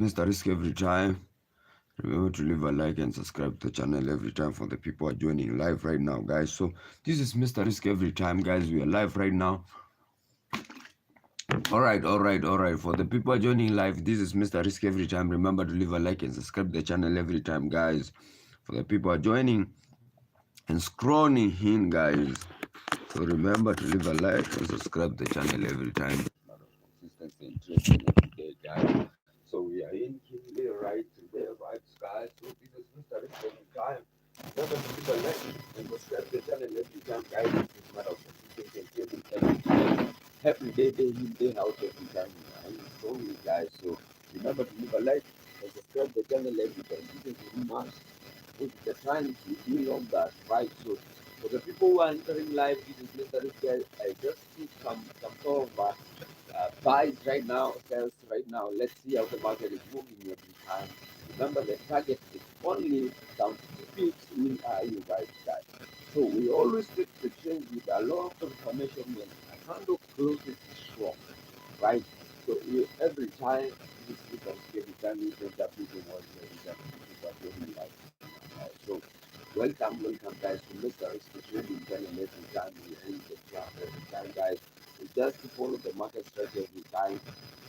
Mr. Risk every time. Remember to leave a like and subscribe to the channel every time for the people who are joining live right now, guys. So this is Mr. Risk every time, guys. We are live right now. All right. For the people who are joining live, this is Mr. Risk every time. Remember to leave a like and subscribe to the channel every time, guys. For the people who are joining and scrolling in, guys. So remember to leave a like and subscribe to the channel every time. A lot of consistency and training every day, guys. So we are in Kinley right today, right, guys. So this is Mr. Risk every time. Remember to leave a like and subscribe to the channel every time, guys. This is matter of consistency and training every time. Every day, day in, day out, every time. And it's only, guys. So remember to leave a like and subscribe to the channel every time. This is the must. With the time to do on that, right? So for the people who are entering live, this is Mr. Rich. I just see some sort of buys right now, sells right now. Let's see how the market is moving every time. Remember, the target is only down to the pips. We are you guys. So we always take the trend with a lot of information when a handle closes strong, right? So every time this becomes every time we end up using one every time people are doing live. So welcome guys to Mr. Trading channel every time we end the class every time, guys. It's just to follow the market structure every time.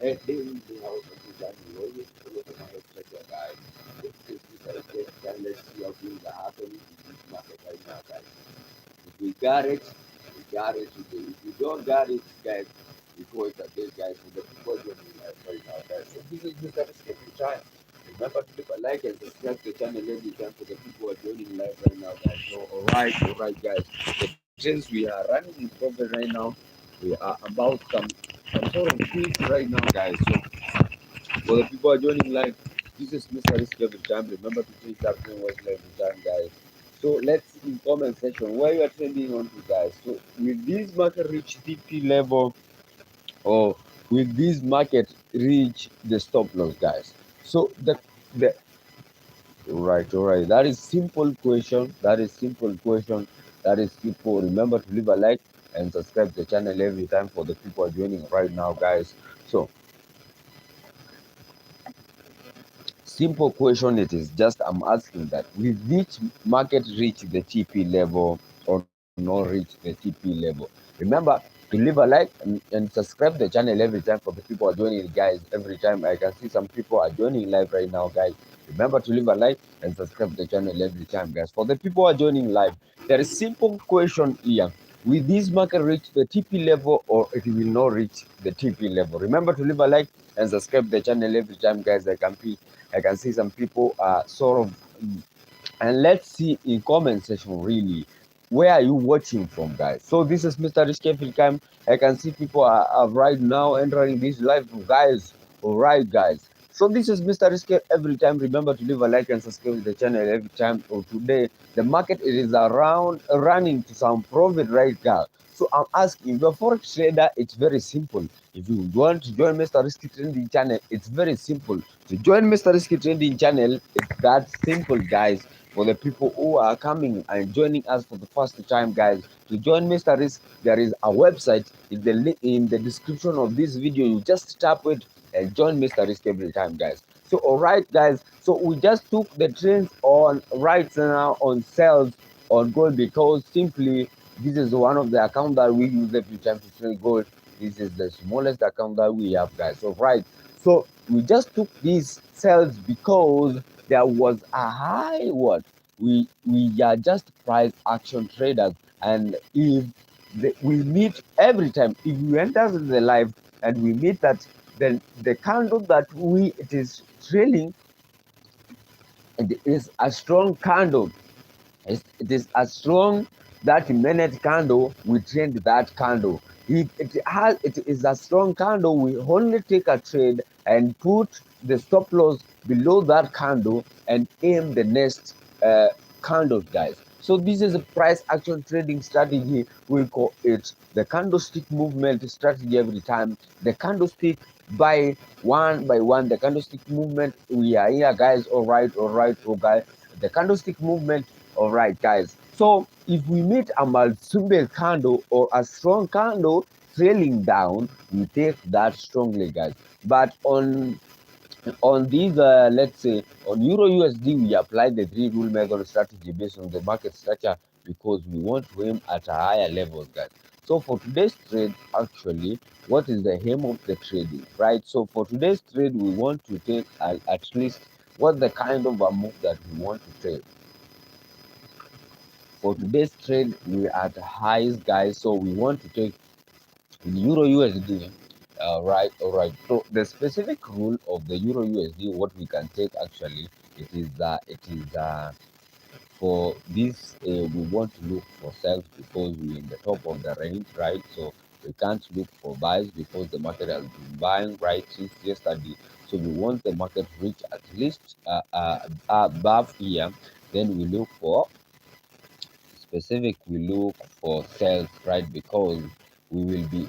And day in, day out every time we always follow the market structure, guys. This is Mr. Trading channel. Let's see how things are happening in this market right now, guys. If we got it, we got it today. If you don't got it, guys, we go it again, guys. So the people joining live right now, guys. So this is Mr. Every time. Remember to leave a like and subscribe to the channel every time for the people who are joining live right now, guys. So alright, guys. The trends we are running in progress right now. We are about some sort of peak right now, guys. So for the people who are joining live, this is Mr. Risk every time. Remember to change that thing was every time, guys. So let's in comment section where you are trending on to, guys. So with this market reach TP level, or will this market reach the stop loss, guys? So the all right. That is simple question. That is simple question. That is simple. Remember to leave a like and subscribe to the channel every time for the people joining right now, guys. So simple question it is. Just I'm asking that will this market reach the TP level or not reach the TP level? Remember to leave a like and subscribe the channel every time for the people are joining, guys. Every time I can see some people are joining live right now, guys. Remember to leave a like and subscribe the channel every time, guys. For the people who are joining live, there is simple question here. Will this market reach the TP level or it will not reach the TP level? Remember to leave a like and subscribe the channel every time, guys. I can see some people are sort of and let's see in comment section really where are you watching from, guys. So this is Mr. Risky Cam. I can see people are right now entering this live, guys. All right, guys. So this is Mr. Risky every time. Remember to leave a like and subscribe to the channel every time. Or today the market it is around running to some profit right now. So I'm asking, if you're a forex trader, it's very simple. If you want to join Mr. Risky Trading channel, it's very simple. To join Mr. Risky Trading channel, it's that simple, guys. For the people who are coming and joining us for the first time, guys, to join Mr. Risk, there is a website in the link in the description of this video. You just tap it and join Mr. Risk every time, guys. So all right, guys. So we just took the trends on right now on sales on gold because simply this is one of the account that we use every time to trade gold. This is the smallest account that we have, guys. So right. So we just took these sales because there was a high what we are just price action traders, and if we meet every time, if we enter the live and we meet that, then the candle that we it is trailing, it is a strong candle. It is a strong 30-minute candle. We trade that candle. If it is a strong candle, we only take a trade and put the stop loss below that candle and aim the next candle, guys. So this is a price action trading strategy. We call it the candlestick movement strategy every time. The candlestick by one, the candlestick movement. We are here, guys. All right, guys. The candlestick movement. All right, guys. So if we meet a multiple candle or a strong candle trailing down, we take that strongly, guys. But on On these, let's say on Euro USD, we apply the three rule method strategy based on the market structure because we want to aim at a higher levels, guys. So for today's trade, actually, what is the aim of the trading, right? So for today's trade, we want to take at least what the kind of a move that we want to take. For today's trade, we are at highs, guys. So we want to take in Euro USD. Right, all right. So the specific rule of the Euro USD, what we can take actually, it is for this we want to look for sales because we're in the top of the range, right? So we can't look for buys because the market has been buying right since yesterday. So we want the market to reach at least above here. Then we look for specific, we look for sales, right? Because we will be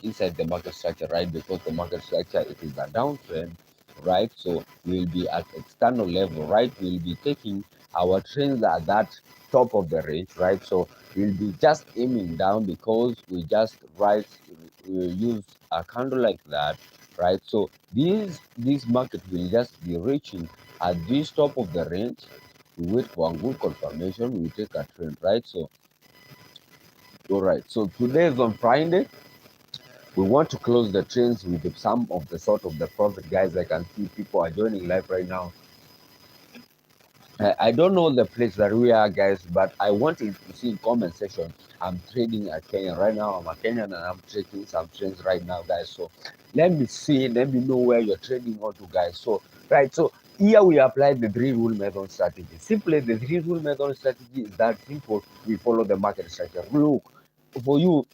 inside the market structure, right? Because the market structure, it is a downtrend, right? So we'll be at external level, right? We'll be taking our trends at that top of the range, right? So we'll be just aiming down because we just we use a candle like that, right? So this market will just be reaching at this top of the range. We wait for a good confirmation, we take a trend, right? So all right, so today is on Friday. We want to close the trends with some of the sort of the profit, guys. I can see people are joining live right now. I don't know the place that we are, guys, but I wanted to see in comment section. I'm trading at Kenya right now. I'm a Kenyan and I'm taking some trends right now, guys. So let me see, let me know where you're trading onto, guys. So right, so here we apply the three rule method strategy. Simply, the three rule method strategy is that simple. We follow the market structure. Look, for you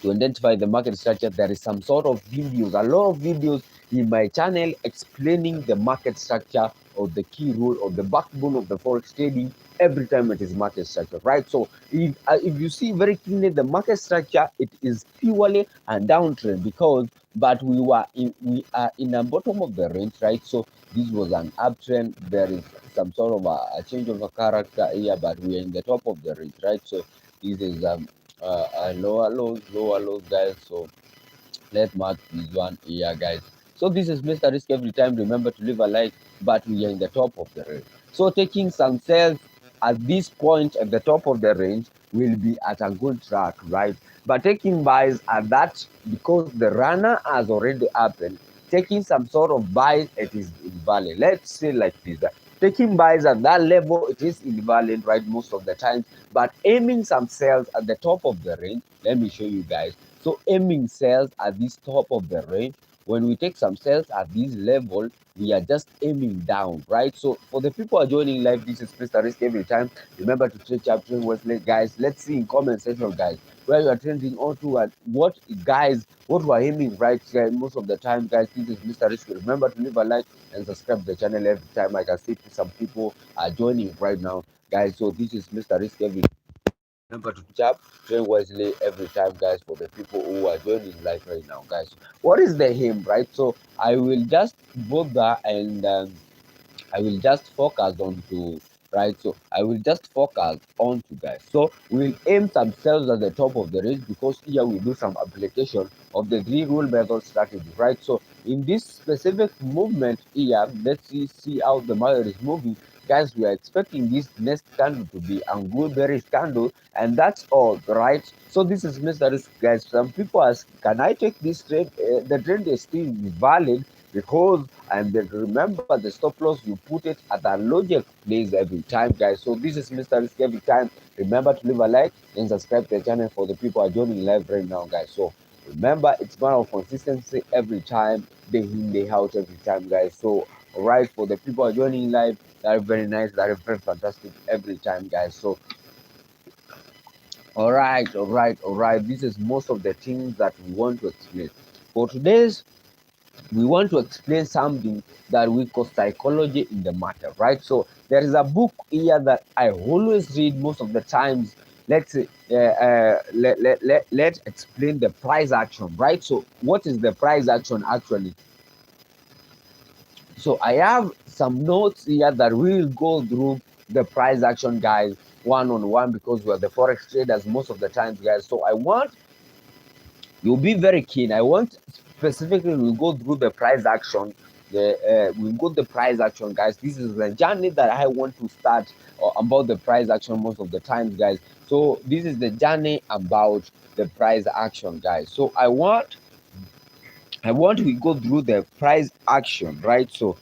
to identify the market structure, there is some sort of videos, a lot of videos in my channel explaining the market structure or the key rule or the backbone of the forex trading every time it is market structure, right? So if you see very clearly the market structure, it is purely a downtrend because but we are in a bottom of the range, right? So this was an uptrend. There is some sort of a change of a character here, but we are in the top of the range, right? So this is lower lows, guys. So let's mark this one here, guys. So this is Mr. Risk every time. Remember to leave a like, but we are in the top of the range. So taking some sales at this point at the top of the range will be at a good track, right? But taking buys at that because the runner has already happened, taking some sort of buys, it is invalid. Let's say like this. Taking buys at that level, it is invalid, right? Most of the time, but aiming some sales at the top of the range, let me show you guys. So aiming sales at this top of the range, when we take some sales at this level, we are just aiming down, right? So for the people who are joining live, this is Mr. Risk every time. Remember to trade chapter Wesley, guys. Let's see in comment section, guys, where you are trending onto and what guys, what we are aiming, right? Guys, most of the time, guys, this is Mr. Risk. Remember to leave a like and subscribe to the channel every time. I can see some people are joining right now, guys. So this is Mr. Risk every. Remember to tap train wisely every time, guys, for the people who are joining live right now, guys. What is the aim, right? So I will just go there and I will just focus on to right. So I will just focus on to guys. So we'll aim some sales at the top of the range because here we do some application of the three rule method strategy, right? So in this specific movement here, let's see how the market is moving. Guys, we are expecting this next candle to be a good bearish candle, and that's all, right? So this is Mr. Risk, guys. Some people ask, can I take this trade? The trade is still valid because and then remember the stop loss, you put it at a logic place every time, guys. So this is Mr. Risk every time. Remember to leave a like and subscribe to the channel for the people who are joining live right now, guys. So remember, it's matter of consistency every time, day in day out every time, guys. So all right, for the people who are joining live, that are very nice, that are very fantastic every time, guys. So all right, this is most of the things that we want to explain for today's. We want to explain something that we call psychology in the matter, right? So there is a book here that I always read most of the times. Let's say, let's explain the price action, right? So what is the price action actually? So I have some notes here that we will go through the price action, guys, one on one because we're the forex traders most of the times, guys. So I want you'll be very keen. I want specifically we go through the price action we got the price action, guys. This is the journey that I want to start about the price action most of the times, guys. So this is the journey about the price action, guys. So I want we go through the price action, right? So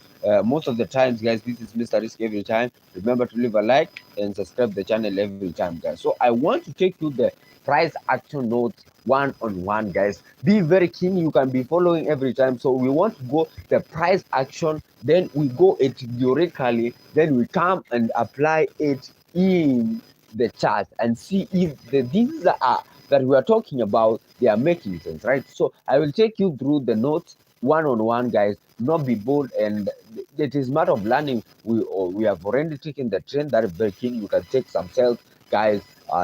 most of the times, guys, this is Mr. Risk every time. Remember to leave a like and subscribe the channel every time, guys. So I want to take you the price action notes one on one, guys. Be very keen. You can be following every time. So we want to go the price action, then we go it theoretically, then we come and apply it in the chart and see if the things that we are talking about they are making sense, right? So I will take you through the notes one on one, guys. Not be bold, and it is matter of learning. We have already taken the trend that is very keen. You can take some sales, guys,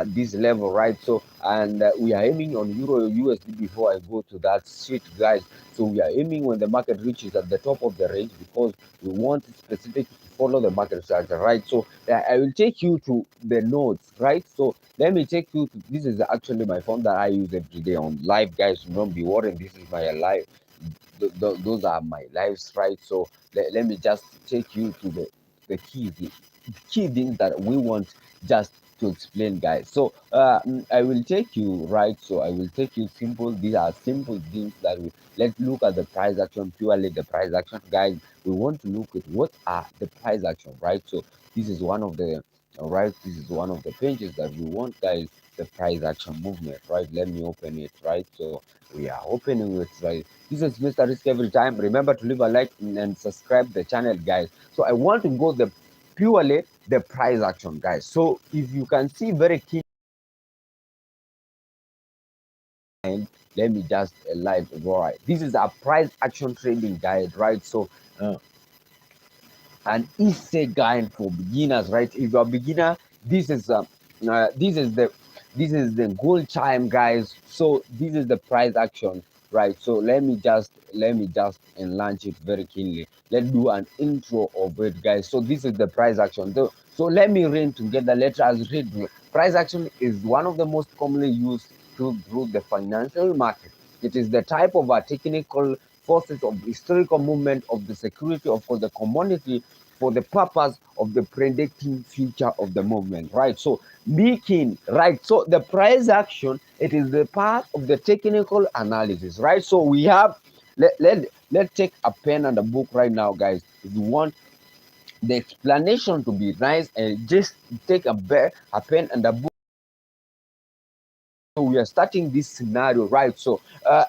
this level, right? So and we are aiming on euro USD before I go to that sheet, guys. So we are aiming when the market reaches at the top of the range because we want specific to follow the market structure, right? So I will take you to the notes, right? So let me take you to this is actually my phone that I use every day on live, guys. Don't be worried, this is my live. Those are my lives, right? So let me just take you to the key things that we want just to explain, guys. So I will take you right. So I will take you simple. These are simple things that we let's look at the price action, purely the price action, guys. We want to look at what are the price action, right? So this is one of the all right, this is one of the pages that we want, guys, the price action movement, right? Let me open it, right? So we are opening it, right? This is Mr. Risk every time. Remember to leave a like and subscribe the channel, guys. So I want to go the purely the price action, guys. So if you can see very key, let me just live right. This is a price action trading guide, right? So an easy guide for beginners, right? If you're a beginner, this is this is the gold chime, guys. So this is the price action, right? So let me just and launch it very keenly. Let's do an intro of it, guys. So this is the price action. So let me read together. Let us read. Price action is one of the most commonly used through the financial market. It is the type of a technical forces of historical movement of the security of the commodity for the purpose of the predicting future of the movement, right? So be keen, right? So the price action, it is the part of the technical analysis, right? So we have let's take a pen and a book right now, guys. If you want the explanation to be nice, and just take a pen and a book. So we are starting this scenario, right? So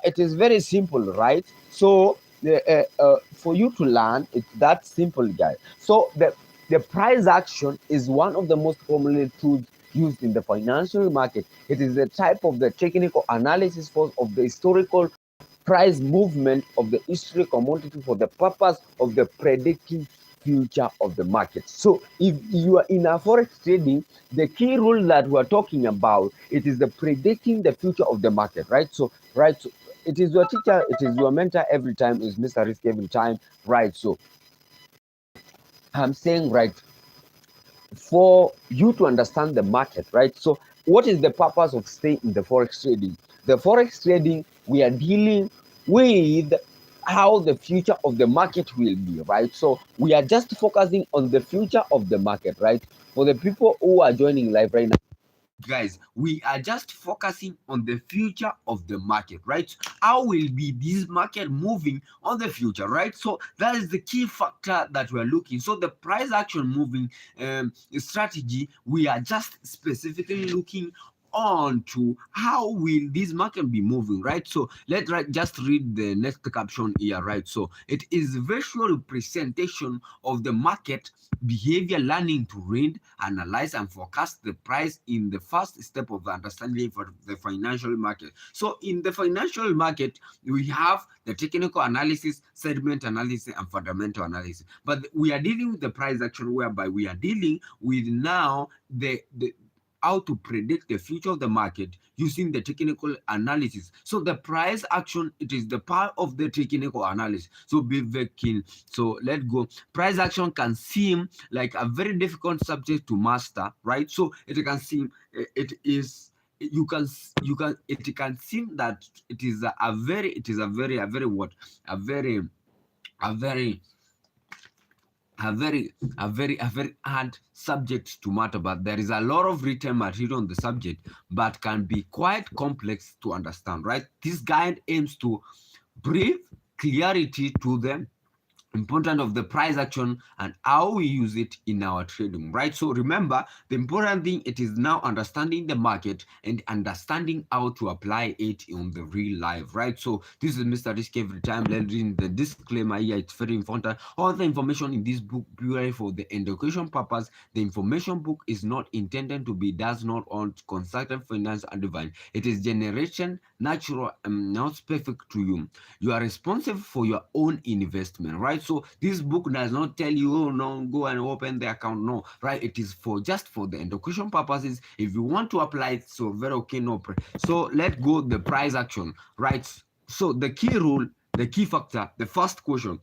it is very simple, right? So for you to learn, it's that simple, guys. So the price action is one of the most commonly tools used in the financial market. It is the type of the technical analysis for of the historical price movement of the history commodity for the purpose of the predicting future of the market. So if you are in a forex trading, the key rule that we're talking about, it is the predicting the future of the market, right? So right, so it is your teacher, it is your mentor every time, is Mr. Risk every time, right? So I'm saying, right, for you to understand the market, right? So what is the purpose of staying in the forex trading? The forex trading, we are dealing with how the future of the market will be, right? So we are just focusing on the future of the market, right? For the people who are joining live right now, guys, we are just focusing on the future of the market, right? How will be this market moving on the future, right? So that is the key factor that we're looking. So the price action moving strategy, we are just specifically looking on to how will this market be moving, right? So let's just read the next caption here, right? So it is visual representation of the market behavior, learning to read, analyze, and forecast the price in the first step of the understanding for the financial market. So in the financial market, we have the technical analysis, segment analysis, and fundamental analysis. But we are dealing with the price action, whereby we are dealing with now the how to predict the future of the market using the technical analysis. So the price action, it is the part of the technical analysis. So be very keen. So let's go. Price action can seem like a very difficult subject to master, right? So it can seem it is it can seem that it is a very what a very a very a very a very hard subject to matter, but there is a lot of written material on the subject, but can be quite complex to understand, right? This guide aims to bring clarity to them important of the price action and how we use it in our trading, right? So remember, the important thing it is now understanding the market and understanding how to apply it in the real life, right? So this is Mr. Risk every time reading the disclaimer here. It's very important. All the information in this book purely for the education purpose. The information book is not intended to be does not on consultant finance and divine. It is generation natural and not perfect to you. You are responsible for your own investment, right? So this book does not tell you, oh no, go and open the account. No, right? It is for just for the education purposes. If you want to apply it, so very okay, no. So let go the price action, right? So the key rule, the key factor, the first question,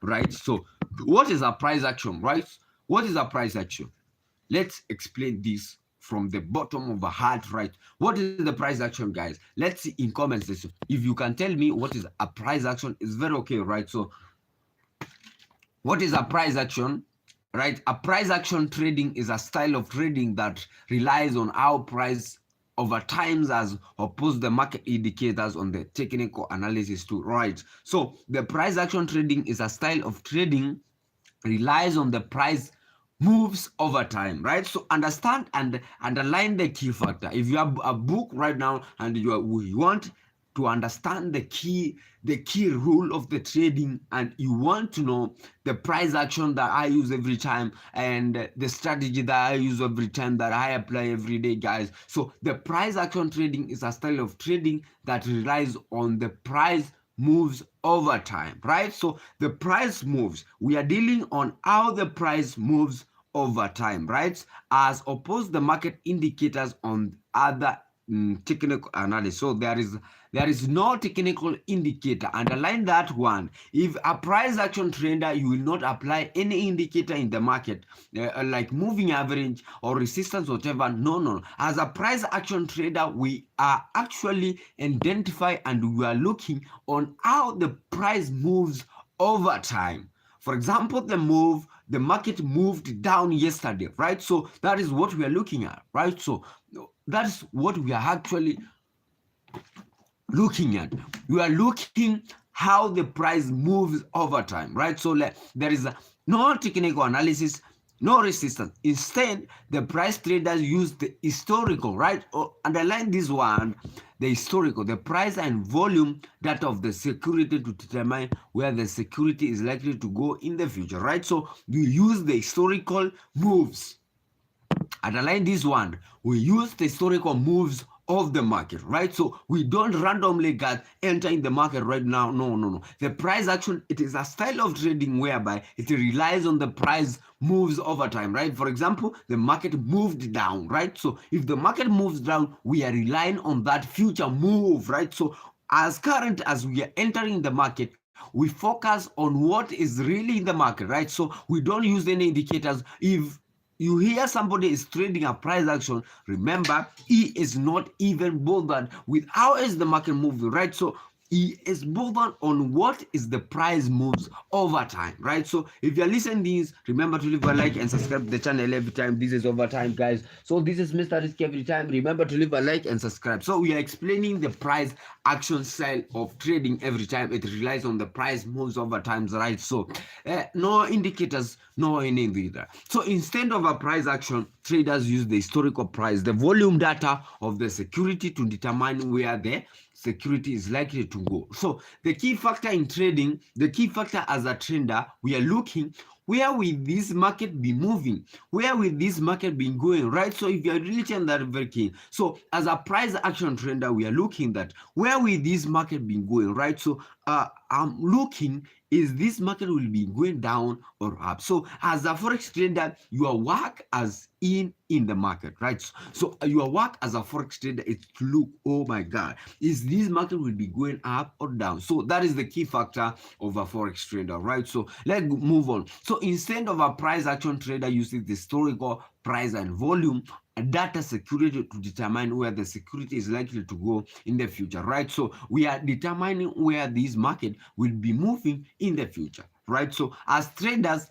right? So what is a price action, right? What is a price action? Let's explain this from the bottom of our heart, right? What is the price action, guys? Let's see in comments section. If you can tell me what is a price action, it's very okay, right? So what is a price action, right? A price action trading is a style of trading that relies on how price over times as opposed the market indicators on the technical analysis too, right? So the price action trading is a style of trading relies on the price moves over time, right? So understand and underline the key factor. If you have a book right now and you want to understand the key rule of the trading, and you want to know the price action that I use every time and the strategy that I use every time that I apply every day, guys. So the price action trading is a style of trading that relies on the price moves over time, right? So the price moves, we are dealing on how the price moves over time, right? As opposed the market indicators on other technical analysis. So there is no technical indicator. Underline that one. If a price action trader, you will not apply any indicator in the market, like moving average or resistance, whatever. No. As a price action trader, we are actually identify and we are looking on how the price moves over time. For example, the market moved down yesterday, right? So that is what we are looking at, right? So that's what we are actually looking at. We are looking how the price moves over time, right? So there is no technical analysis, no resistance. Instead, the price traders use the historical, right? Underline this one, the historical, the price and volume data of the security to determine where the security is likely to go in the future, right? So we use the historical moves. Underline this one, we use the historical moves of the market, right? So we don't randomly enter in the market right now. No. The price action, it is a style of trading whereby it relies on the price moves over time, right? For example, the market moved down, right? So if the market moves down, we are relying on that future move, right? So as current as we are entering the market, we focus on what is really in the market, right? So we don't use any indicators. If you hear somebody is trading a price action, remember, he is not even bothered with how is the market moving, right? So he is bothered on what is the price moves over time, right? So if you're listening to this, remember to leave a like and subscribe to the channel every time. This is over time, guys. So this is Mr. Risk every time. Remember to leave a like and subscribe. So we are explaining the price action style of trading every time. It relies on the price moves over time, right? So no indicators, no anything either. So instead of a price action, traders use the historical price, the volume data of the security to determine where the security is likely to go. So the key factor in trading, the key factor as a trader, we are looking where will this market be moving, where will this market be going, right? So if you are really saying that very key. So as a price action trader, we are looking that where will this market be going, right? So I'm looking, is this market will be going down or up? So as a forex trader, your work as in the market, right? So your work as a forex trader is to look, oh my god, is this market will be going up or down? So that is the key factor of a forex trader, right? So let's move on. So instead of a price action trader uses the historical price and volume data security to determine where the security is likely to go in the future, right? So we are determining where this market will be moving in the future, right? So as traders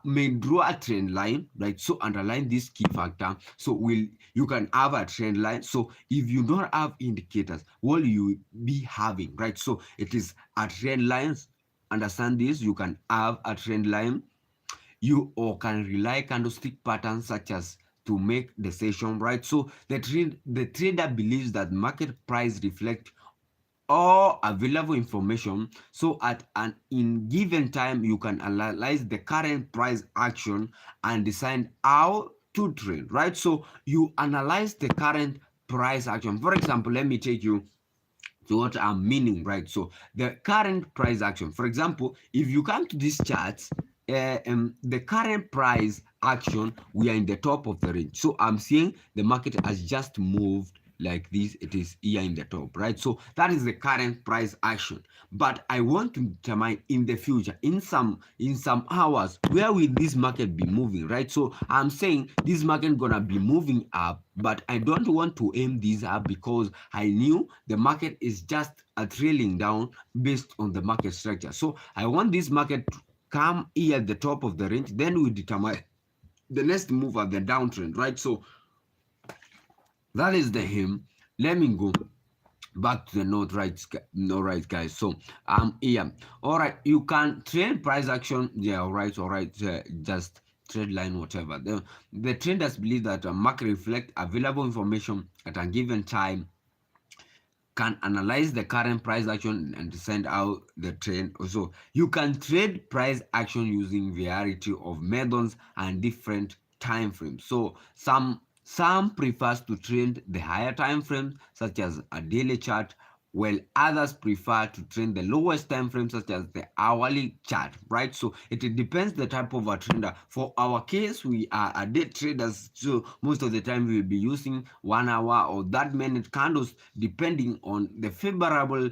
may draw a trend line, right? So underline this key factor. So you can have a trend line. So if you don't have indicators, what will you be having, right? So it is a trend lines. Understand this, you can have a trend line, you or can rely candlestick patterns such as to make decision, right? So the trader believes that market price reflect all available information. So at an in given time, you can analyze the current price action and decide how to trade, right? So you analyze the current price action. For example, let me take you to what I'm meaning, right? So the current price action, for example, if you come to this chart, the current price action, we are in the top of the range. So I'm seeing the market has just moved like this. It is here in the top, right? So that is the current price action. But I want to determine in the future, in some hours, where will this market be moving, right? So I'm saying this market gonna be moving up, but I don't want to aim this up because I knew the market is just a trailing down based on the market structure. So I want this market to come here at the top of the range, then we determine the next move at the downtrend, right? So that is the aim. Let me go back to the note, right? No, right, guys. So here, all right, you can trade price action. Yeah, all right, just trade line, whatever. The traders believe that market reflect available information at a given time, can analyze the current price action and send out the trend. Also, you can trade price action using variety of methods and different time frames. So some prefers to trade the higher time frames such as a daily chart, while others prefer to trade the lowest time frame such as the hourly chart, right? So it depends the type of a trader. For our case, we are a day traders, so most of the time we will be using 1 hour or that minute candles depending on the favorable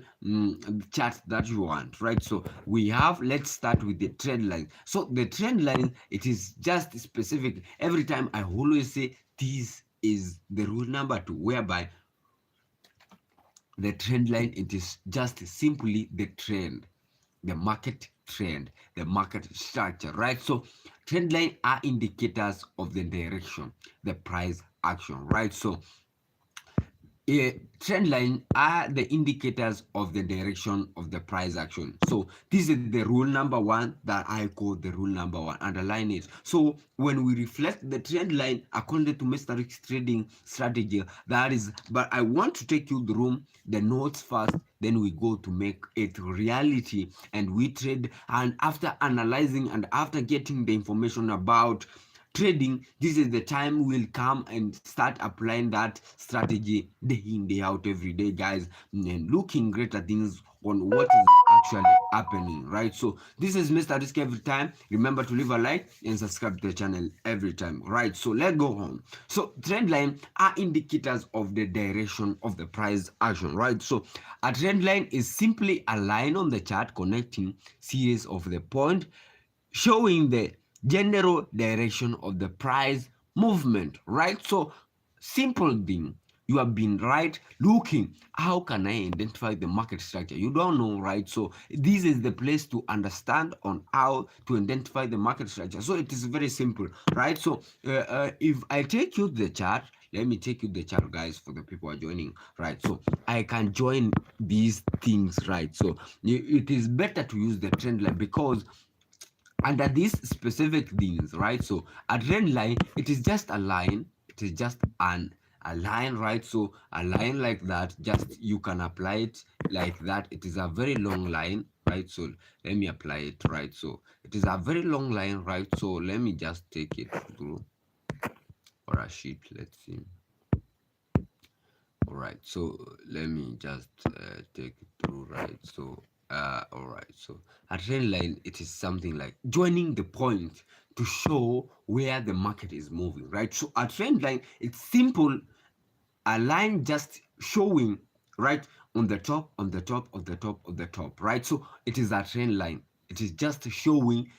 chart that you want, right? So we have, let's start with the trend line. So the trend line, it is just specific. Every time I always say this is the rule number 2, whereby the trend line, it is just simply the trend, the market trend, the market structure, right? So trend line are indicators of the direction, the price action, right? So a trend line are the indicators of the direction of the price action. So this is the rule number 1 that I call the rule number 1. Underline it. So when we reflect the trend line according to Mr. Rick's trading strategy, that is, but I want to take you through the notes first, then we go to make it reality and we trade. And after analyzing and after getting the information about trading, this is the time we'll come and start applying that strategy day in day out every day, guys, and looking greater things on what is actually happening, right? So this is Mr. Risk every time. Remember to leave a like and subscribe to the channel every time, right? So let's go on. So trend line are indicators of the direction of the price action, right? So a trend line is simply a line on the chart connecting series of the point, showing the general direction of the price movement, right? So simple thing, you have been right looking, how can I identify the market structure? You don't know, right? So this is the place to understand on how to identify the market structure. So it is very simple, right? So if I take you the chart, let me take you the chart, guys, for the people who are joining, right? So I can join these things, right? So it is better to use the trend line because under these specific things, right? So a trend line, it is just a line, it is just a line, right? So a line like that, just you can apply it like that. It is a very long line, right? So let me apply it, right? So it is a very long line, right? So let me just take it through for a sheet. Let's see. All right, so let me just take it through, right? So All right. So a trend line, it is something like joining the point to show where the market is moving, right? So a trend line, it's simple, a line just showing right on the top, on the top, of the top, of the top, right? So it is a trend line. It is just showing,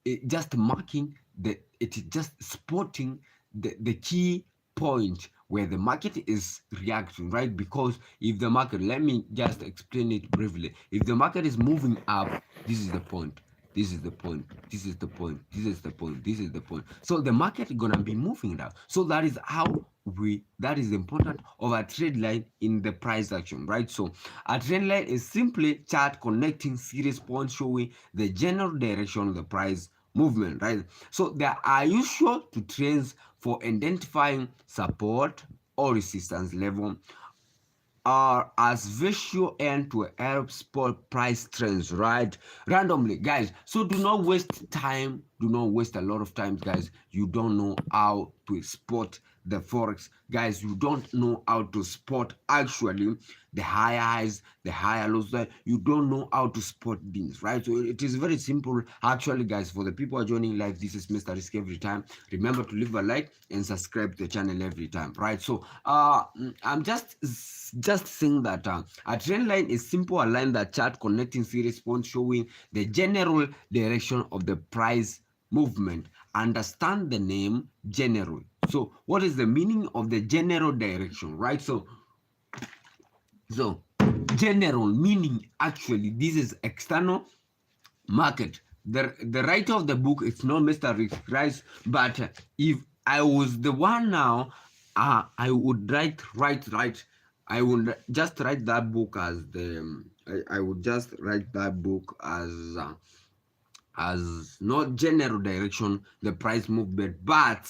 it just marking the, it is just spotting the key point where the market is reacting, right? Because if the market, let me just explain it briefly, if the market is moving up, this is the point, this is the point, this is the point, this is the point, this is the point, so the market is gonna be moving down. So that is how we, that is the important of a trend line in the price action, right? So a trend line is simply chart connecting series points showing the general direction of the price movement, right? So there are usual to trends for identifying support or resistance level, are as visual end to help spot price trends, right? Randomly, guys. So do not waste time. Do not waste a lot of time, guys. You don't know how to spot the forex, guys. You don't know how to spot actually the higher highs, the higher lows. You don't know how to spot things, right? So it is very simple, actually, guys. For the people who are joining live, this is Mr. Risk every time. Remember to leave a like and subscribe to the channel every time, right? So I'm just saying that a trend line is simple, a line that chart connecting series points showing the general direction of the price movement. Understand the name general. So what is the meaning of the general direction, right? So general meaning, actually, this is external market. The writer of the book, it's not Mr. Rick Rice, but if I was the one now, I would write. I would just write that book as the. I would just write that book as not general direction, the price movement, but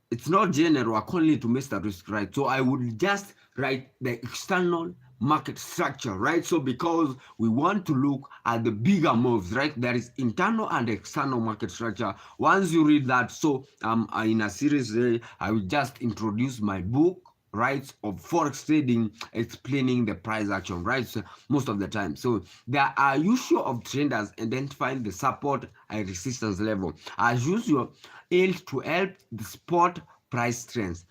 it's not general according to Mr. Risk, right? So I would just write the external market structure, right? So because we want to look at the bigger moves, right? There is internal and external market structure. Once you read that, so in a series, I will just introduce my book, right, of forex trading, explaining the price action, right? So most of the time, so there are usual of traders identifying the support and resistance level as usual, aimed to help the spot price trends.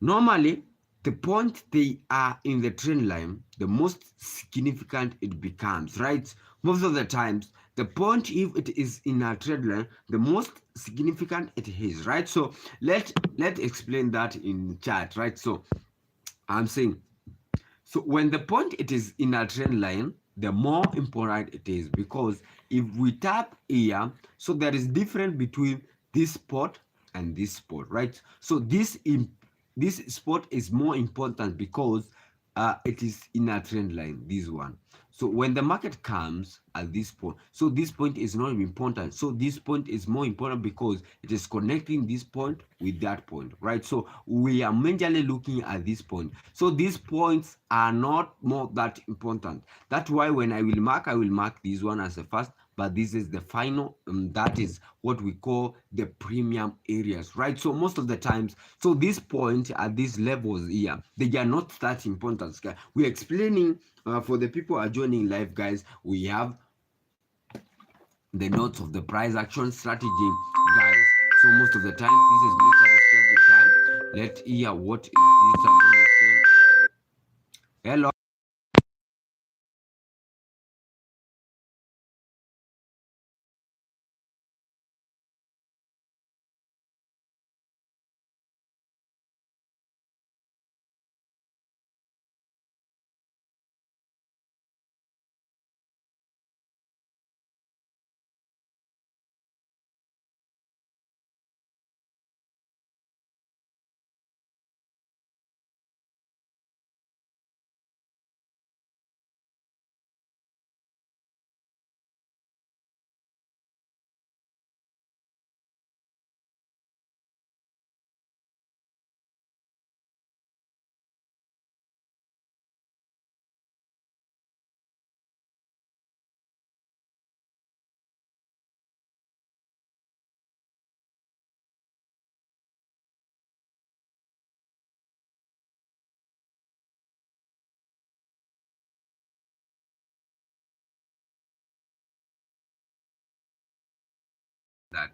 Normally, the point they are in the trend line, the most significant it becomes, right? Most of the times, the point, if it is in a trend line, the most significant it is, right? So let's explain that in chart, right? So I'm saying, so when the point it is in a trend line, the more important it is, because if we tap here, so there is difference between this spot and this spot, right? So this spot is more important because it is in a trend line, this one. So when the market comes at this point, so this point is not important. So this point is more important because it is connecting this point with that point, right? So we are majorly looking at this point. So these points are not more that important. That's why when I will mark this one as the first, but this is the final. That is what we call the premium areas, right? So most of the times, so these points at these levels here, they are not that important. We're explaining for the people who are joining live, guys. We have the notes of the price action strategy, guys. So most of the time, this is Mr. Risky at the time. Let's hear what is this I'm going to say. Hello.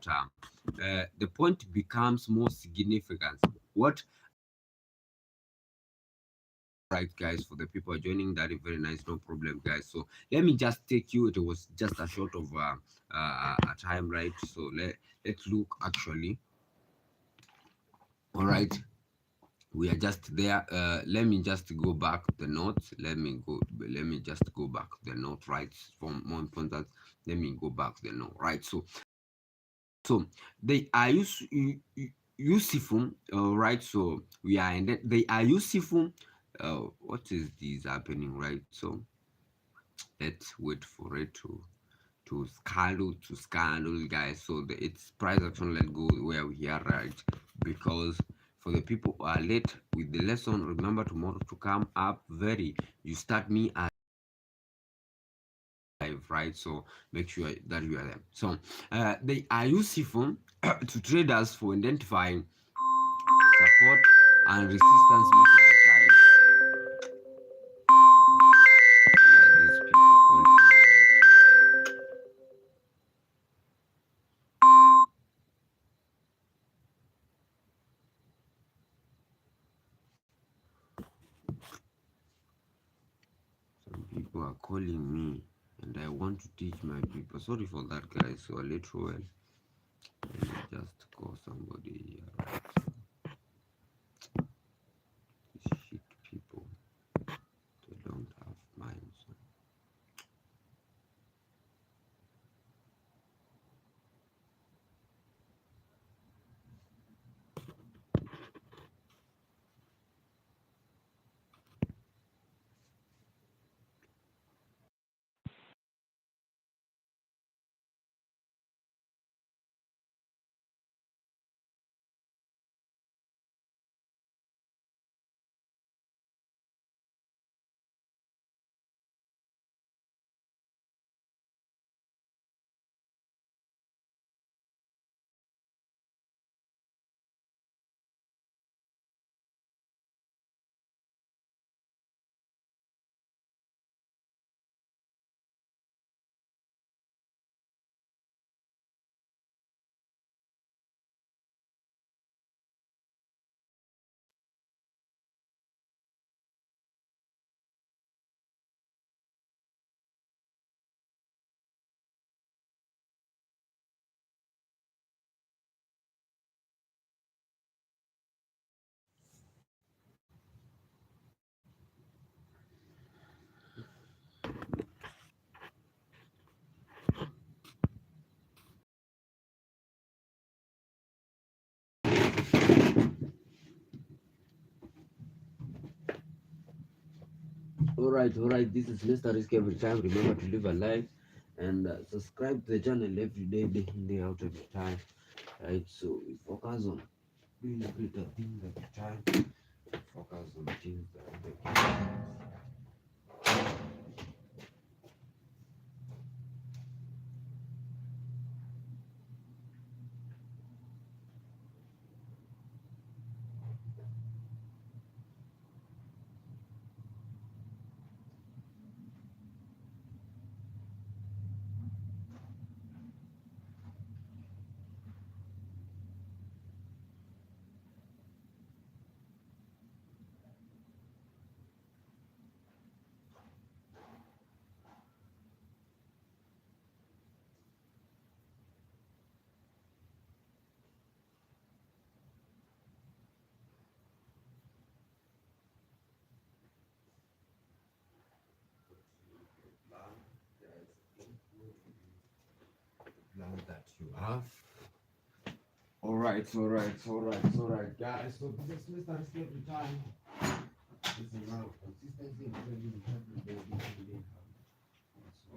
that the point becomes more significant. What right, guys, for the people joining, that is very nice, no problem, guys. So let me just take you, it was just a short of a time, right? So let's look actually. All right, we are just there. Let me just go back the notes. Let me just go back the note, right? For more important, let me go back the note, right? So they are useful, right? So we are in that they are useful. What is this happening, right? So let's wait for it to scandal, guys. So it's price action. Let's go where we are, right? Because for the people who are late with the lesson, remember tomorrow to come up very. You start me at live, right? So make sure that you are there. So they are useful to traders for identifying support and resistance most of the time. Who are these people calling me right now? Some people are calling me and I want to teach my people. Sorry for that, guys. So a little well. Let me just call somebody here, right? These shit people, they don't have minds. All right. This is Mr. Risk every time. Remember to leave a like and subscribe to the channel every day in, day out every time. Right. So we focus on doing greater things every time. Focus on things that make plan that you have. All right, guys. So this is Mr. Risk every time. This is now consistency and trading every day, every day. So,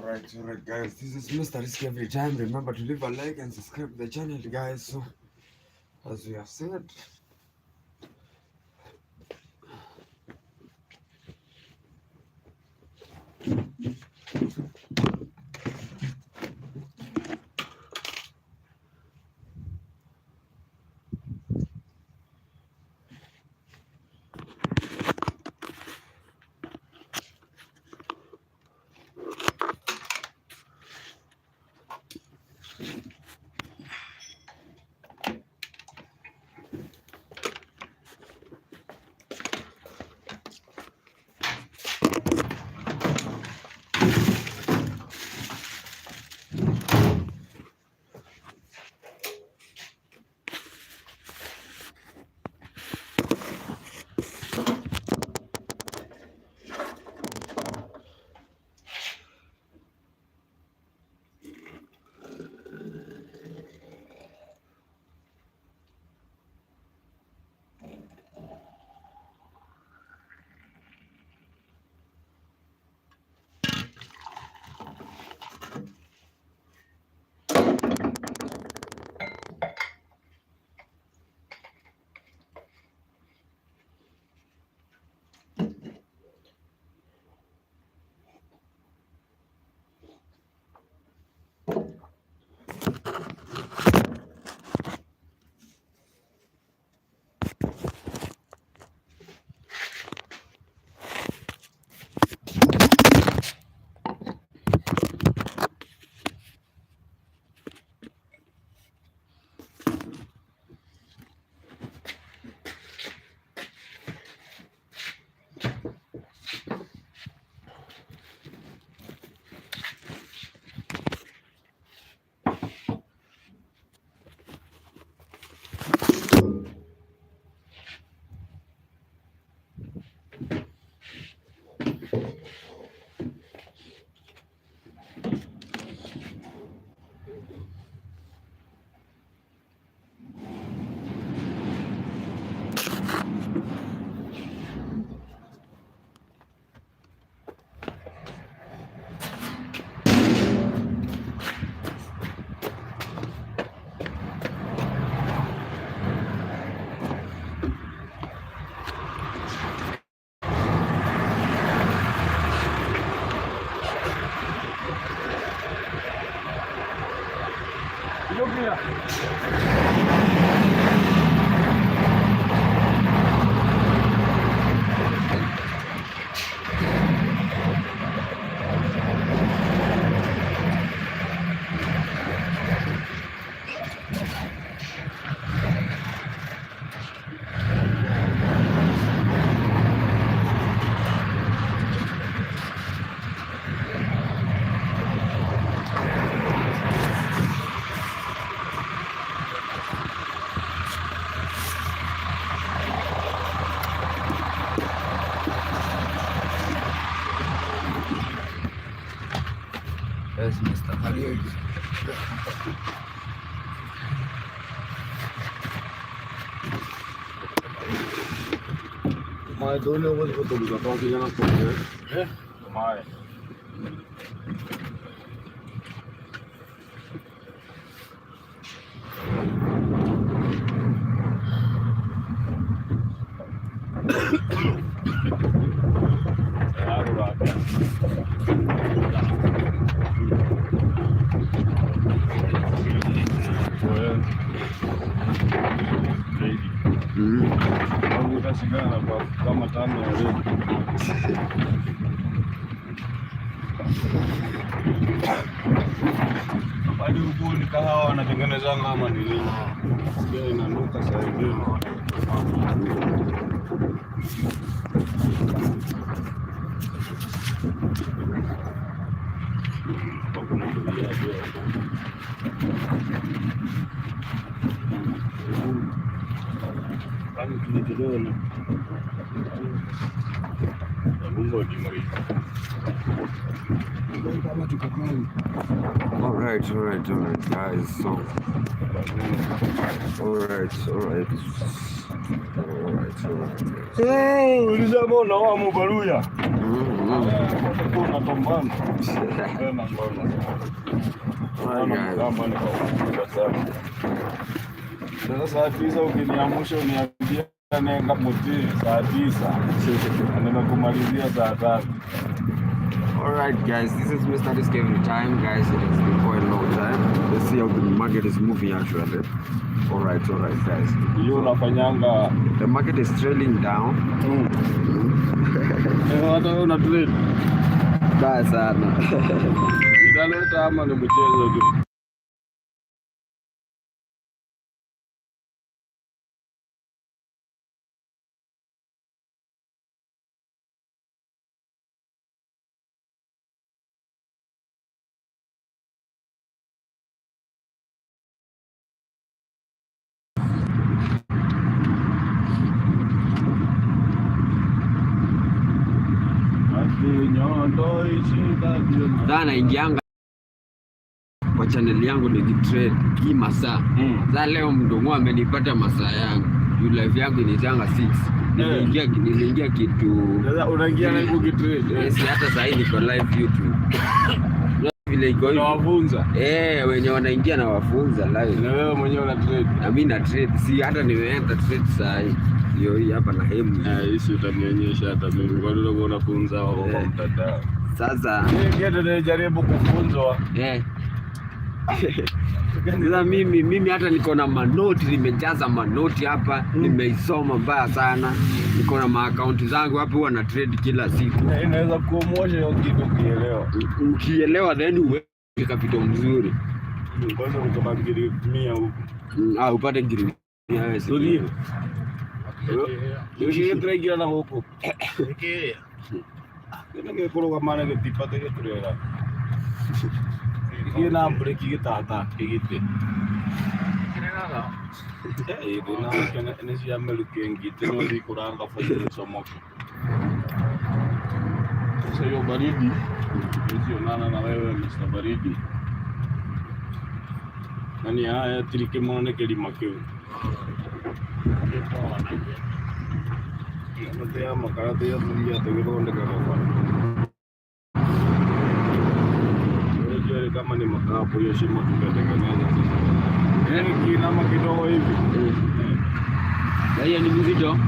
Alright, guys. This is Mr. Risky every time. Remember to leave a like and subscribe to the channel, guys. So, as we have said, Yes, Mr. Khalid. My don't know what to do about the young folks. Yeah, my. Kama tano ya leo. Hadi huko ni kahawa wanatengeneza ngama ni nini? Sio inanuka sasa hivi. Tuliona Mungu ndiye alright, guys. So, alright. Ulisema unaoa Mubaruya. Unatombana. Sasa saa 9 ukiniamsha uniambia naenda mutini saa 9 na nimekumalizia saa 3. Alright guys, this is Mr. Disc every time guys. It has been quite a long time. Let's see how the market is moving actually. Alright guys. Hiyo unafanyanga the market is trailing down. Hata una trade. Baya sana. Italeta ama ni mchezo tu. Sasa naingianga kwa channel yangu nikitrade hii masaa. Sasa leo mdongo amenipata masaa yangu. Live yangu initanga 6. Niliingia kitu. Sasa unaingia live ukitrade. Yes, hata sasa hivi niko live YouTube. Vile iko hivi. Nawafunza. Wenye wanaingia na wafunza live. Na wewe mwenyewe una trade. Na mimi na trade. Si hata nimeenda trade sasa hivi. Ndio hii hapa na hemu. Hii utanionyesha hata mimi. Kwa nini unafunza kwa mtandao? Sasa ndio jaribu kufunzwa. Sasa mimi hata niko na manoti, nimejaza manoti hapa, nimeisoma mbaya sana. Niko na maakaunti zangu hapa, huwa na trade kila siku. Inaweza kuomosha hiyo kitu ukielewa. Ukielewa then uweke capital mzuri. Kwanza kutoka ngiri 100 huko. Upate ngiri 100 wewe sio. Ndio trade na huko. Ndio ngekoroga maana ngepipata geturera. Kina break gitata kigite. Ndio na nesi amelukengi tena ndikuranga fanya somo. Sasa hiyo baridi ndio na wewe Mr. Baridi. Nani haya tirike mwana kelima keu. Ndio makarate ya dunia tegeronde kwa kama ni makapo hiyo shimo tukatengeneza sasa. Kinama kidogo hivi. Hiyo ni mzito.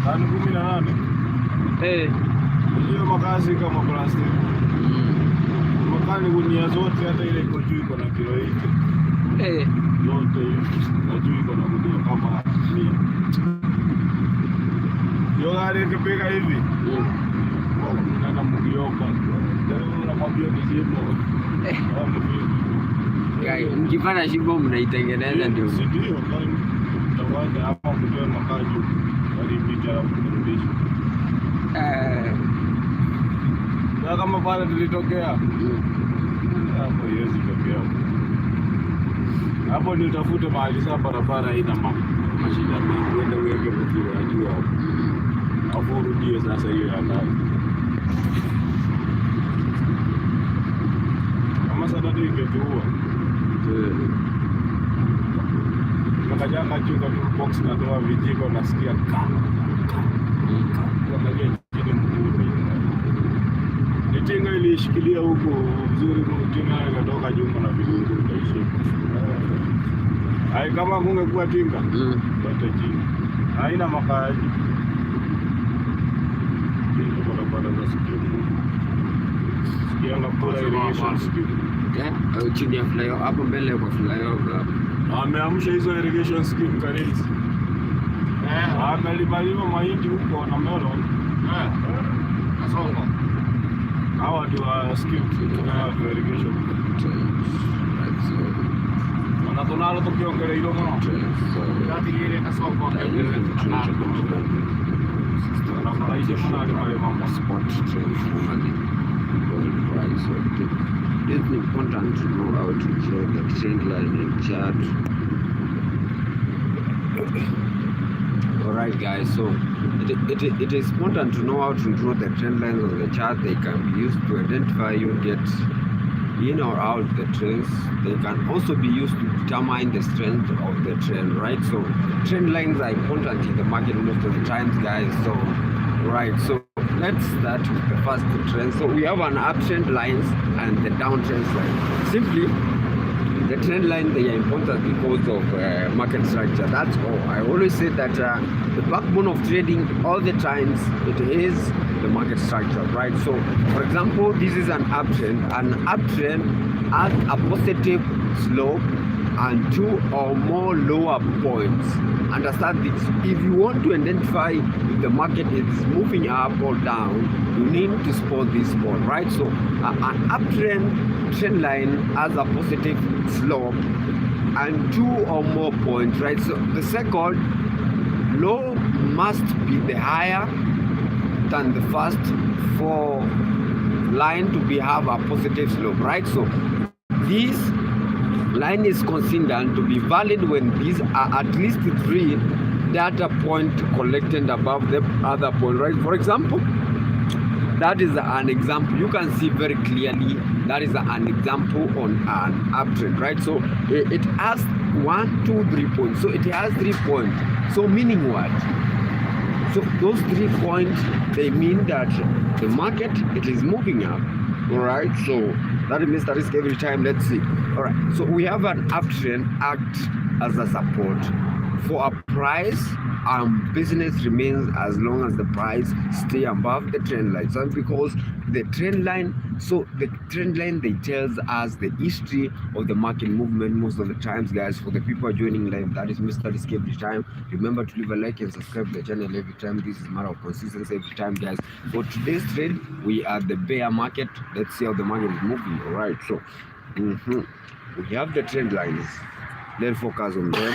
Tani 18. Hiyo makazi kama plastiki. Makani gunia zote hata ile iko juu iko na kilo hiki. Zote hiyo juu iko na gunia kama 100. Yo gari kipiga hivi. Nana mgioka. Mkipata shimo mnaitengeneza ndio. Ndio tawanda hapa kutoa makaji walipita kurudisha. Na kama pale tulitokea. Hapo hiyo tokea. Hapo ni utafute mahali sasa barabara ina mashida mengi uende uweke mkiwa ajua. Hapo urudie sasa hiyo ya ndani. Sana ndio ingetua. Nikajanga chuka tu box na toa vijiko nasikia kama. Kama chini mkuu. Nitinga ilishikilia huko vizuri mtinga ikatoka nyuma na vidungu ikaishia. Hai kama kungekuwa tinga. Yote chini. Haina makaaji. Ndio barabara za sikimu. Sikianga kula irrigation scheme. Chini ya flyover hapo mbele kwa flyover hapo. Ameamsha hizo irrigation scheme Karenzi. Amelima mahindi huko na melon. Kasongo. Hawa ndio scheme kwa irrigation. Wanatolala tukiongea hilo mno. Kati ile kasongo. Na maisha mnali pale mambo spot it's important to know how to draw the trend line and chart. Alright guys, so it is important to know how to draw the trend lines on the chart. They can be used to identify you get in or out the trends. They can also be used to determine the strength of the trend, right? So trend lines are important in the market most of the times guys. So right, so let's start with the first trend. So we have an uptrend lines and the downtrend line. Simply, the trend line, they are important because of market structure. That's all. I always say that the backbone of trading all the times, it is the market structure, right? So, for example, this is an uptrend. An uptrend has a positive slope and 2 or more lower points. Understand this. If you want to identify if the market is moving up or down, you need to spot this spot, right? So an uptrend trend line has a positive slope and 2 or more points, right? So the second low must be the higher than the first for line to have a positive slope, right? So this line is considered to be valid when these are at least 3 data point collected above the other point, right? For example, that is an example. You can see very clearly that is an example on an uptrend, right? So it has 1, 2, 3 points. So it has 3 points. So meaning what? So those 3 points, they mean that the market, it is moving up. All right, so that means the risk every time. Let's see. All right, so we have an uptrend act as a support for a price. Business remains as long as the price stay above the trend line. So because the trend line, they tells us the history of the market movement most of the times, guys. For the people joining live, that is Mr. Risk every time. Remember to leave a like and subscribe to the channel every time. This is a matter of consistency every time, guys. For today's trade, we are the bear market. Let's see how the market is moving. All right, so we have the trend lines. Let's focus on them.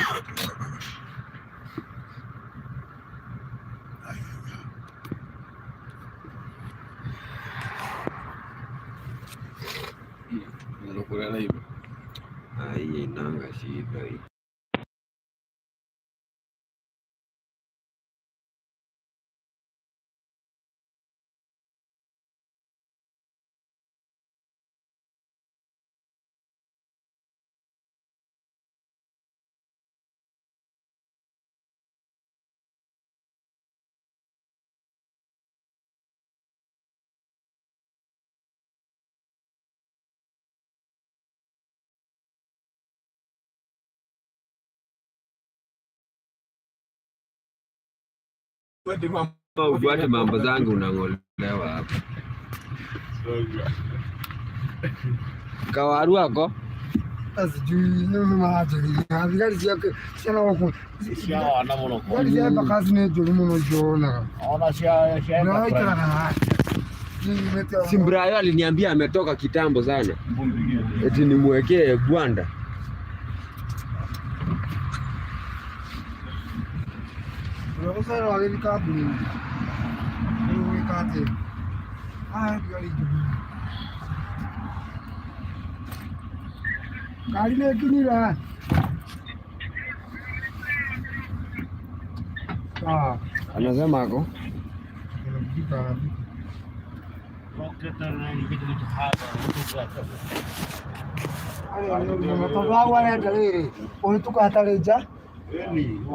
Ahí nanga shida hii. Ufuate mambo zangu unang'olewa hapa. Kawaru wako? Sijui maji gari yake sana wako. Shawa na mono. Gari ya bakazi ne joli mono jona. Ona shawa. Simbrayo aliniambia ametoka kitambo sana. Eti nimwekee gwanda. Sasa wale vikabu. Ni kate. Gari juu. Gari le kinira. Anasema ako? Unitukatarija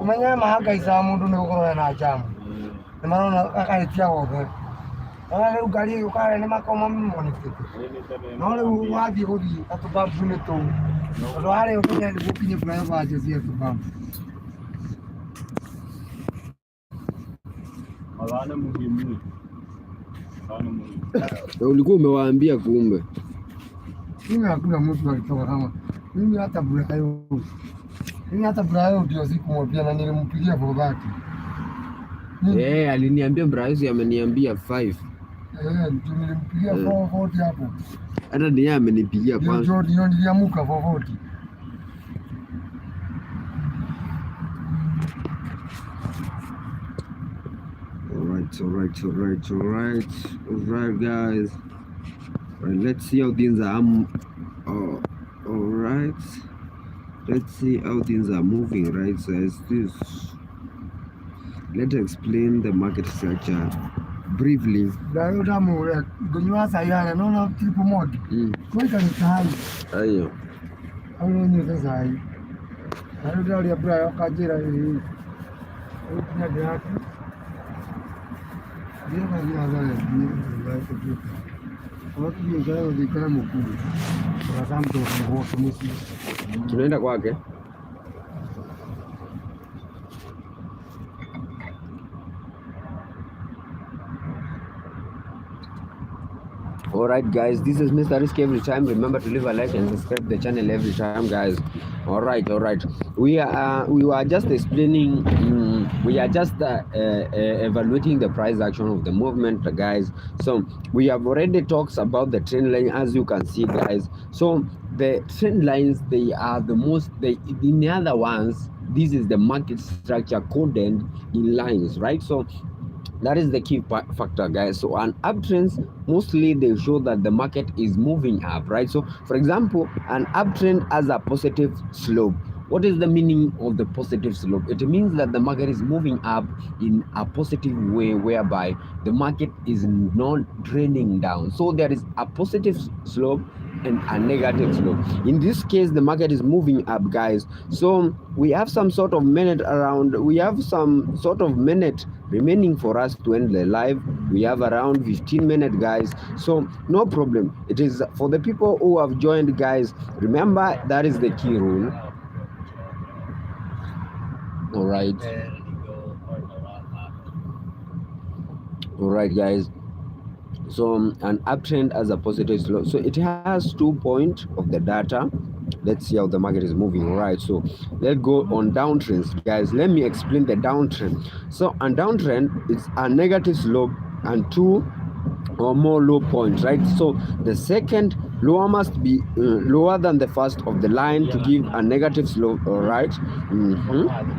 umenya mahangaica mundu ni gukorwo na jamu ni marona akaritia wothe ona riu ngari ukare ni makoma monekete no riu wathie guthie atubambu ni tu tondu hari ukinya ni gukinye fulani baje cia tubambu Alana muhimu. Ulikuwa umewaambia kumbe. Mimi hakuna mtu alitoka kama mimi hata bureka hiyo. Mimi hata bureka hiyo ndio sikumwambia na nilimpigia for that. Aliniambia Bryce ameniambia 5. Ndio nilimpigia 440 hapo. Hata ndiye amenipigia kwanza. Ndio niliamuka 440. Alright, guys. Let's see how things are. Alright. Let's see how things are moving, right? So as this, let's explain the market structure briefly. Dayo damu gonywa sayana no triple mode. Kwa hiyo ni Ayo. Ayo ni sasa hii. Dayo dayo ya bra yakajira hii. Ukinya yake. Tunaenda kwake. Alright guys, this is Mr. Risk every time. Remember to leave a like and subscribe the channel every time, guys. Alright. We were just explaining, we are just evaluating the price action of the movement, guys. So we have already talked about the trend line, as you can see, guys. So the trend lines, they are the most, in the other ones, this is the market structure coded in lines, right? So that is the key factor, guys. So an uptrends, mostly they show that the market is moving up, right? So for example, an uptrend has a positive slope. What is the meaning of the positive slope? It means that the market is moving up in a positive way, whereby the market is not trending down. So there is a positive slope and a negative slope. In this case, the market is moving up, guys. So we have some sort of minute remaining for us to end the live. We have around 15 minutes, guys. So no problem. It is for the people who have joined, guys. Remember, that is the key rule. All right, guys. So an uptrend as a positive slope. So it has 2 points of the data. Let's see how the market is moving. All right, so let's go on downtrends, guys. Let me explain the downtrend. So a downtrend is a negative slope and 2 or more low points, right? So the second lower must be lower than the first of the line to give a negative slope. All right,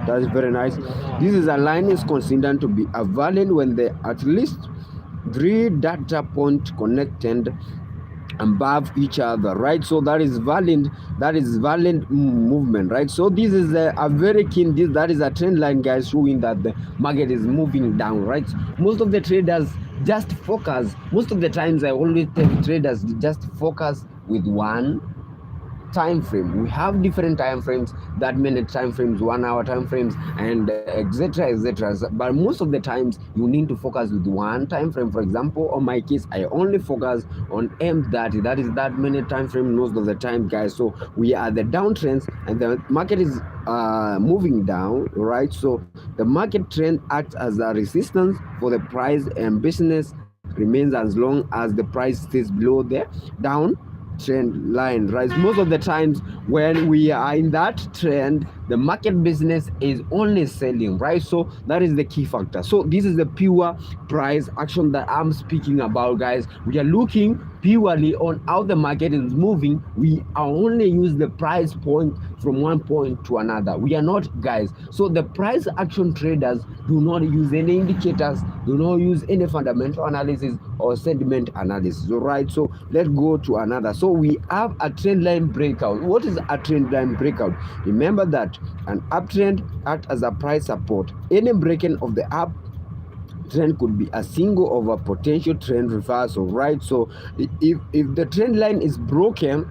that is very nice. This is a line is considered to be a valid when the at least 3 data point connected above each other, right? So that is valid movement, right? So this is a very keen, that is a trend line, guys, showing that the market is moving down, right? Most of the traders just focus, most of the times I always tell traders just focus with one time frame. We have different time frames, that minute time frames, 1 hour time frames, and etc. But most of the times you need to focus with one time frame. For example, on my case, I only focus on M30, that is that minute time frame most of the time, guys. So we are the downtrends and the market is moving down, right? So the market trend acts as a resistance for the price, and business remains as long as the price stays below the down trend line, right? Most of the times when we are in that trend, the market business is only selling, right? So that is the key factor. So this is the pure price action that I'm speaking about, guys. We are looking purely on how the market is moving. We are only use the price point from one point to another. We are not, guys. So the price action traders do not use any indicators, do not use any fundamental analysis or sentiment analysis. All right, so let's go to another. So we have a trend line breakout. What is a trend line breakout? Remember that an uptrend acts as a price support. Any breaking of the up trend could be a single of a potential trend reversal, right? So if the trend line is broken,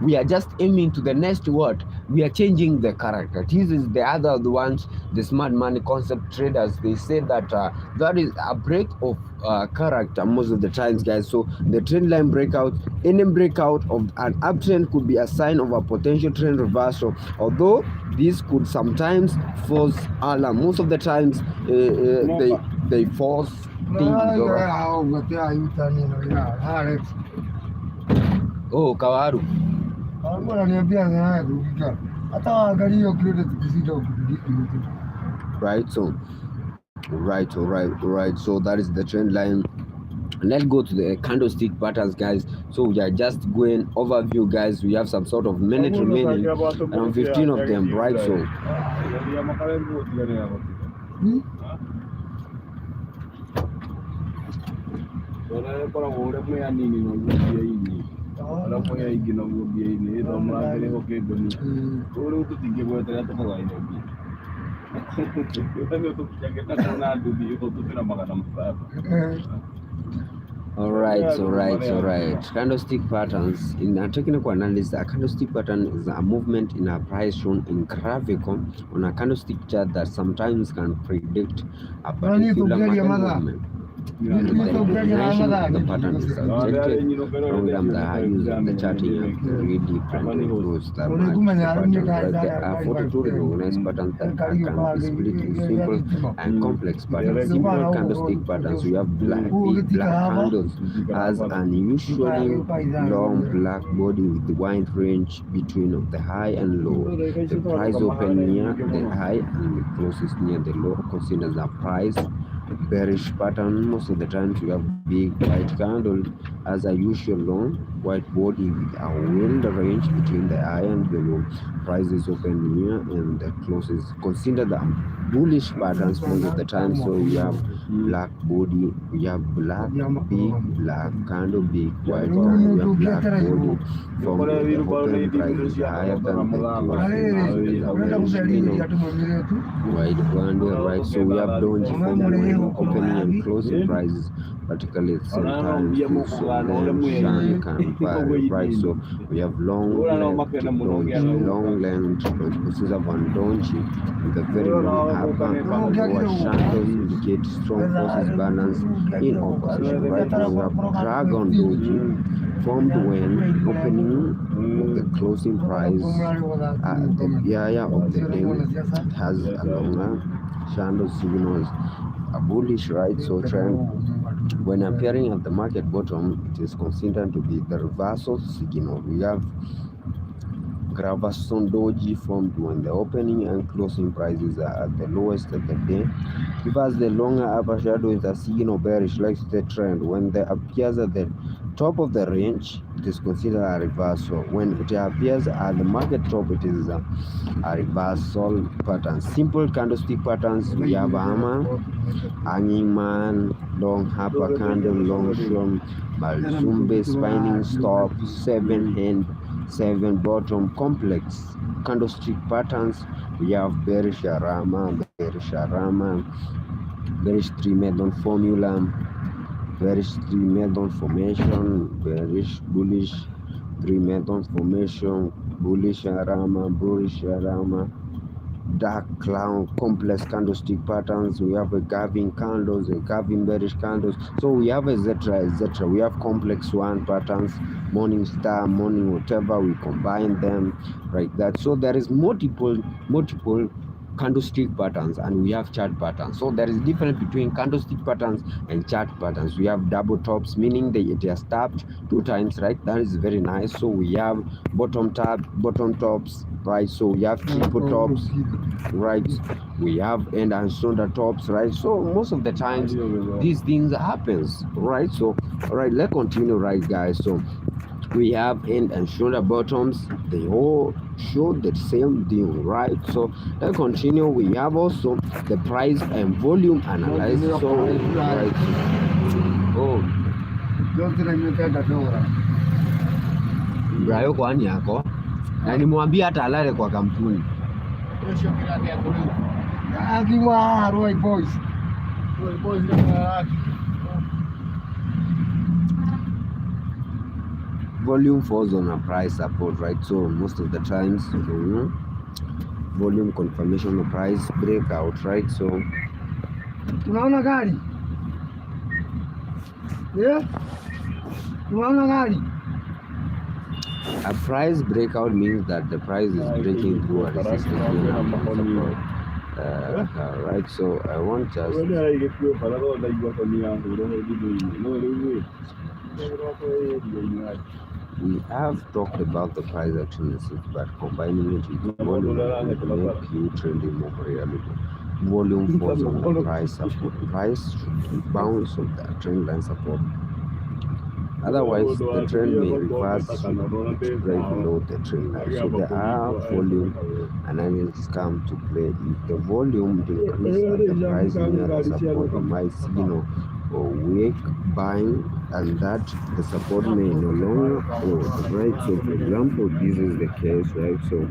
we are just aiming to the next word. We are changing the character. This is the ones, the smart money concept traders, they say that that is a break of character most of the times, guys. So the trend line breakout, any breakout of an uptrend could be a sign of a potential trend reversal, although this could sometimes false alarm. Most of the times they false things. Oh, Kawaru. Right. So that is the trend line. Let's go to the candlestick patterns, guys. So we are just going overview, guys. We have some sort of minute remaining, around 15 of them, right? So All right. Candlestick patterns. In a technical analysis, a candlestick pattern is a movement in a price shown in graphical on a candlestick chart that sometimes can predict a particular market movement. The definition of the pattern is subjected from the high use of the charting of three different rules that match the pattern. Right? There are 42 recognized patterns that can be split in simple and complex patterns. Simple candlestick patterns, we have big black candles has an unusually long black body with wide range between of the high and low. The price open near the high and the closest near the low considers a price bearish pattern. Most of the times we have big white candle as a usual long white body with a wide range between the high and the low. Prices open near and the closest. Consider the bullish patterns most of the time. So we have black body, we have black big black candle, big white candle, we have black body from the open prices higher than the white candle, right? So we have doji from the opening and closing prices, particularly sometimes shine can vary, right? So we have long length pieces of donji with a very long upper what shadows indicate strong forces balance in opposition, right? We have dragon doji formed when opening of the closing price at the area of the day has a longer shadow signals a bullish, right? So trend when appearing at the market bottom, it is considered to be the reversal signal. We have Gravaston doji formed when the opening and closing prices are at the lowest of the day. Give us the longer upper shadow is a signal bearish, like the trend. When it appears at the top of the range, it is considered a reversal. When it appears at the market top, it is a reversal pattern. Simple candlestick patterns, we have hammer, hanging man, long upper candle, long shlom, malzumbe, spinning stop, 7 hand, 7 bottom. Complex candlestick patterns, we have bearish rama, bearish 3 method formula, bearish 3 method formation, bearish bullish 3 method formation, bullish rama, dark cloud, complex candlestick patterns. We have a gavin candles, a gavin bearish candles. So we have etc. We have complex one patterns, morning star, morning whatever. We combine them like that. So there is multiple candlestick patterns, and we have chart patterns. So there is difference between candlestick patterns and chart patterns. We have double tops, meaning that it has tapped 2 times, right? That is very nice. So we have bottom tops, right? So we have triple tops, right? We have end and shoulder tops, right? So most of the times these things happens, right? So all right, let's continue, right, guys? So we have end and shoulder bottoms, they all show the same thing, right? So let's continue. We have also the price and volume analysis. So right, Brayo kwani yako na nimwambia hata alale kwa kampuni volume falls on a price support, right? So most of the times volume confirmation of price breakout, right? So unaona gari unaona gari. A price breakout means that the price is breaking through a resistance support. Right, so I want just we have talked about the price action, but combining it with volume will make you trading more reliable. Volume falls on the price support. Price should bounce on the trend line support. Otherwise, the trend may reverse right below the trend line. So there are volume analysis come to play. If the volume decreases at the price near the support, you might signal or weak buying, and that the support may no longer hold, right? So for example, this is the case, right? So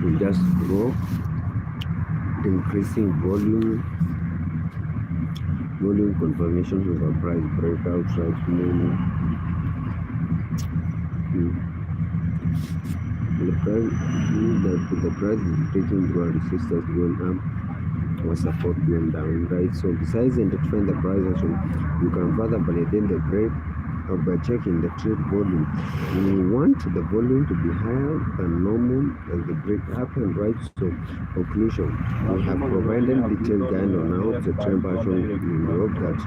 we just go increasing volume volume confirmations of a price breakout, right? The price is breaking through a resistance going up or support going down, right? So besides identifying the price action, you can further validate the break by checking the trade volume. We want the volume to be higher than normal as the break happened, right? So conclusion, we have provided detailed guide on how the trend pattern. We hope that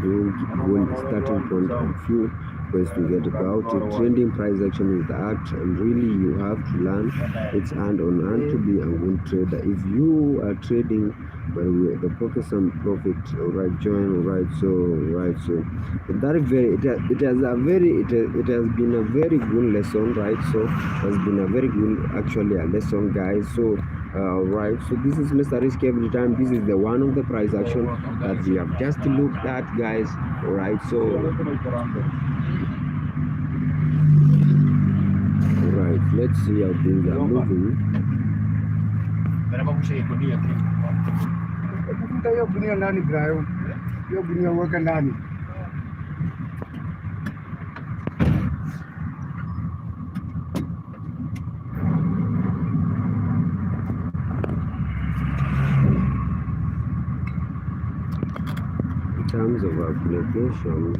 you will starting point and few ways to get about it. Trending price action is the act, and really you have to learn it's hand on hand to be a good trader. If you are trading the focus on profit, all right, join, all right, so that it has been a very good lesson, right? So it has been a very good actually a lesson, guys. So right, so this is Mr. Risk every time. This is the one of the price action that we have just looked at, guys. All right, so right, let's see how things are moving. Hiyo gunia ndani Brayo, hiyo gunia weka ndani. In terms of application,